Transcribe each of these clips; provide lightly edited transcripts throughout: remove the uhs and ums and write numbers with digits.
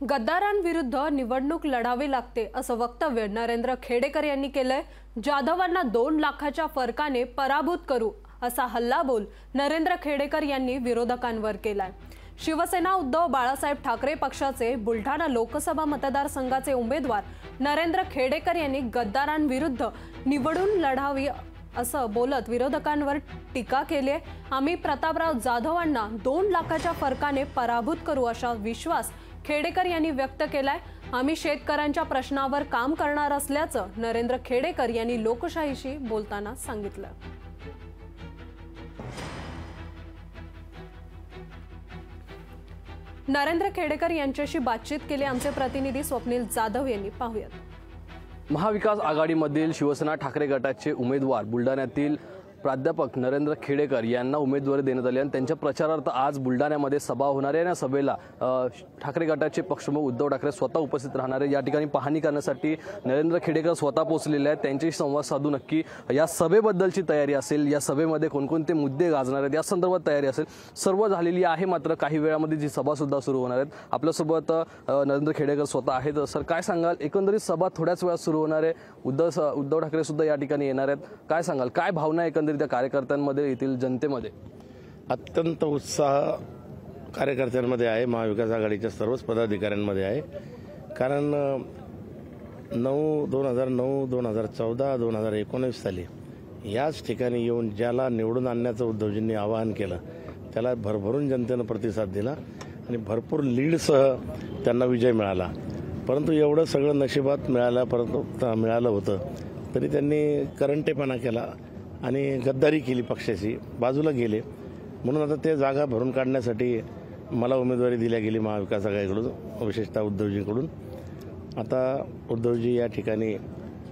गद्दारांविरुद्ध निवडणूक लढावी लागते असं वक्तव्य नरेंद्र खेडेकर यांनी केलंय। जाधवांना 2 लाखाच्या फरकाने पराभूत करू असा हल्लाबोल नरेंद्र खेडेकर यांनी विरोधकांवर केलाय। शिवसेना उद्धव बाळासाहेब ठाकरे पक्षाचे बुलढाणा लोकसभा मतदारसंघाचे उमेदवार नरेंद्र खेडेकर यांनी गद्दारांविरुद्ध निवडून लढावी असं बोलत विरोधकांवर टीका केली आहे। आम्ही प्रतापराव जाधवांना 2 लाखाच्या फरकाने पराभूत करू असा विश्वास खेडेकर यांनी व्यक्त केलाय। आम्ही शेतकऱ्यांच्या प्रश्नावर काम करणार असल्याचं नरेंद्र खेडेकर यांनी लोकशाहीशी बोलताना सांगितलं। नरेंद्र खेडेकर यांच्याशी बातचीत केली आमचे प्रतिनिधी स्वप्नील जाधव यांनी। पाहूयात। महाविकास आघाडीमधील शिवसेना ठाकरे गटाचे उमेदवार बुलढाण्यातील प्राध्यापक नरेंद्र खेडेकर यांना उमेदवारी देण्यात आली आणि त्यांच्या प्रचारार्थ आज बुलढाण्यामध्ये सभा होणार आहे। या सभेला ठाकरे गटाचे पक्षप्रमुख उद्धव ठाकरे स्वतः उपस्थित राहणार आहे। या ठिकाणी पाहणी करण्यासाठी नरेंद्र खेडेकर स्वतः पोहोचलेले आहेत। त्यांच्याशी संवाद साधू नक्की या सभेबद्दलची तयारी असेल, या सभेमध्ये कोणकोणते मुद्दे गाजणार आहेत या संदर्भात तयारी असेल, सर्व झालेली आहे। मात्र काही वेळामध्ये जी सभा सुद्धा सुरू होणार आहेत। आपल्यासोबत नरेंद्र खेडेकर स्वतः आहेत। सर, काय सांगाल, एकंदरीत सभा थोड्याच वेळात सुरू होणार आहे, उद्धव ठाकरे सुद्धा या ठिकाणी येणार आहेत, काय सांगाल, काय भावना एकंदरीत त्या कार्यकर्त्यांमध्ये येथील जनतेमध्ये? अत्यंत उत्साह कार्यकर्त्यांमध्ये आहे, महाविकास आघाडीच्या सर्वच पदाधिकाऱ्यांमध्ये आहे। कारण 2009, 2014, 2019 साली याच ठिकाणी येऊन ज्याला निवडून आणण्याचं उद्धवजींनी आवाहन केलं त्याला भरभरून जनतेनं प्रतिसाद दिला आणि भरपूर लीडसह त्यांना विजय मिळाला। परंतु एवढं सगळं नशिबात मिळालं होतं तरी त्यांनी करंटेपणा केला आणि गद्दारी केली, पक्षाची बाजूला गेले। म्हणून आता ते जागा भरून काढण्यासाठी मला उमेदवारी दिल्या गेली महाविकास आघाडीकडून, विशेषतः उद्धवजींकडून। आता उद्धवजी या ठिकाणी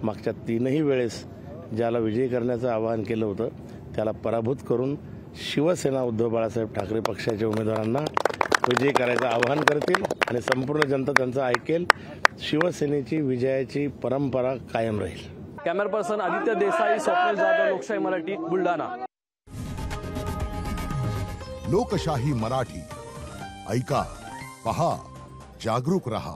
मागच्या 3ही वेळेस ज्याला विजयी करण्याचं आवाहन केलं होतं त्याला पराभूत करून शिवसेना उद्धव बाळासाहेब ठाकरे पक्षाच्या उमेदवारांना विजयी करायचं आवाहन करतील आणि संपूर्ण जनता त्यांचं ऐकेल। शिवसेनेची विजयाची परंपरा कायम राहील। कॅमेरा पर्सन आदित्य देसाई, स्वप्नील जाधव, लोकशाही मराठी, बुलढाणा। लोकशाही मराठी ऐका, पहा, जागरूक रहा।